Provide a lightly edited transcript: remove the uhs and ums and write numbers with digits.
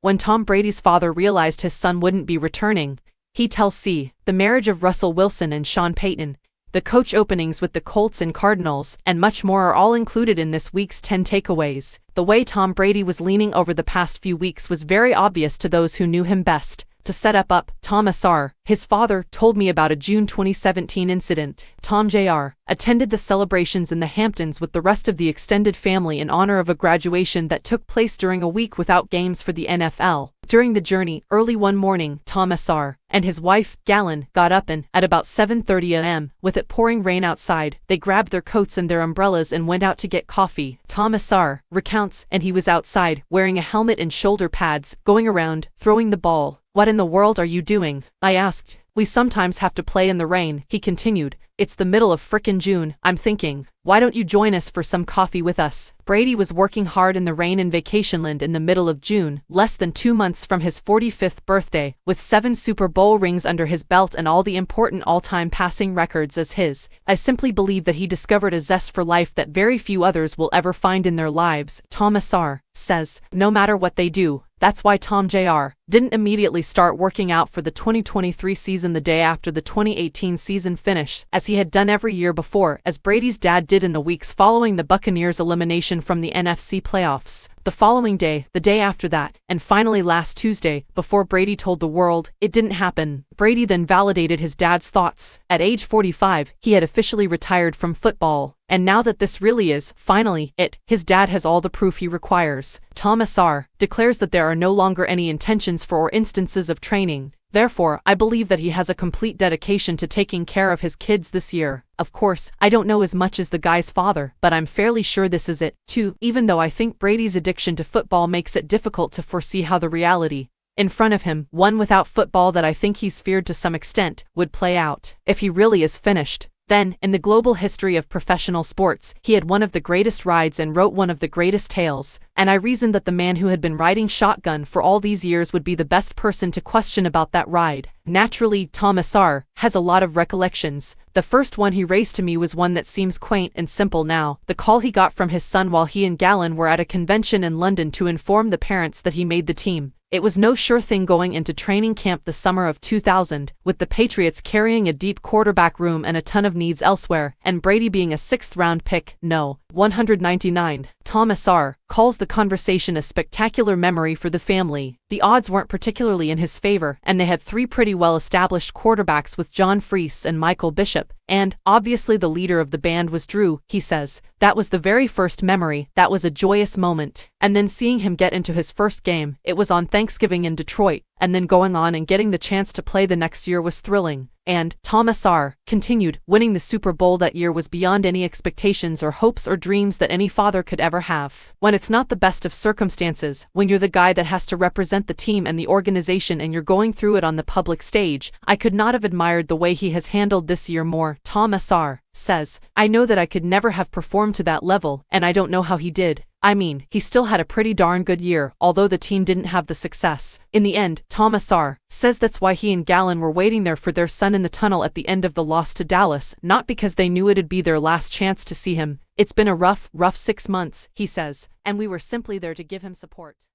When Tom Brady's father realized his son wouldn't be returning, he tells the marriage of Russell Wilson and Sean Payton, the coach openings with the Colts and Cardinals, and much more are all included in this week's 10 takeaways. The way Tom Brady was leaning over the past few weeks was very obvious to those who knew him best. To set up, Tom Sr., his father, told me about a June 2017 incident. Tom Jr. attended the celebrations in the Hamptons with the rest of the extended family in honor of a graduation that took place during a week without games for the NFL. During the journey, early one morning, Tom Sr. and his wife, Galen, got up and, at about 7:30 a.m., with it pouring rain outside, they grabbed their coats and their umbrellas and went out to get coffee. Tom Sr. recounts, and he was outside, wearing a helmet and shoulder pads, going around, throwing the ball. "What in the world are you doing?" I asked. "We sometimes have to play in the rain," he continued. "It's the middle of frickin' June. I'm thinking, why don't you join us for some coffee with us?" Brady was working hard in the rain in Vacationland in the middle of June, less than 2 months from his 45th birthday, with 7 Super Bowl rings under his belt and all the important all-time passing records as his. "I simply believe that he discovered a zest for life that very few others will ever find in their lives," Tom Sr. says. No matter what they do. That's why Tom Jr. didn't immediately start working out for the 2023 season the day after the 2018 season finished, as he had done every year before, as Brady's dad did in the weeks following the Buccaneers' elimination from the NFC playoffs. The following day, the day after that, and finally last Tuesday, before Brady told the world it didn't happen, Brady then validated his dad's thoughts. At age 45, he had officially retired from football. And now that this really is, finally, his dad has all the proof he requires. Tom Sr. declares that there are no longer any intentions for or instances of training. Therefore, I believe that he has a complete dedication to taking care of his kids this year. Of course, I don't know as much as the guy's father, but I'm fairly sure this is it, too, even though I think Brady's addiction to football makes it difficult to foresee how the reality in front of him, one without football that I think he's feared to some extent, would play out. If he really is finished, then, in the global history of professional sports, he had one of the greatest rides and wrote one of the greatest tales, and I reasoned that the man who had been riding shotgun for all these years would be the best person to question about that ride. Naturally, Tom Sr. has a lot of recollections. The first one he raised to me was one that seems quaint and simple now, the call he got from his son while he and Galen were at a convention in London to inform the parents that he made the team. It was no sure thing going into training camp the summer of 2000, with the Patriots carrying a deep quarterback room and a ton of needs elsewhere, and Brady being a 6th-round pick, no, 199. Tom Sr. calls the conversation a spectacular memory for the family. The odds weren't particularly in his favor, and they had 3 pretty well-established quarterbacks with John Freese and Michael Bishop, and, obviously the leader of the band was Drew, he says. That was the very first memory, that was a joyous moment. And then seeing him get into his first game, it was on Thanksgiving in Detroit, and then going on and getting the chance to play the next year was thrilling. And, Tom Sr. continued, winning the Super Bowl that year was beyond any expectations or hopes or dreams that any father could ever have. When it's not the best of circumstances, when you're the guy that has to represent the team and the organization and you're going through it on the public stage, I could not have admired the way he has handled this year more, Tom Sr. says. I know that I could never have performed to that level, and I don't know how he did. I mean, he still had a pretty darn good year, although the team didn't have the success. In the end, Tom Sr. says that's why he and Galen were waiting there for their son in the tunnel at the end of the loss to Dallas, not because they knew it'd be their last chance to see him. It's been a rough 6 months, he says, and we were simply there to give him support.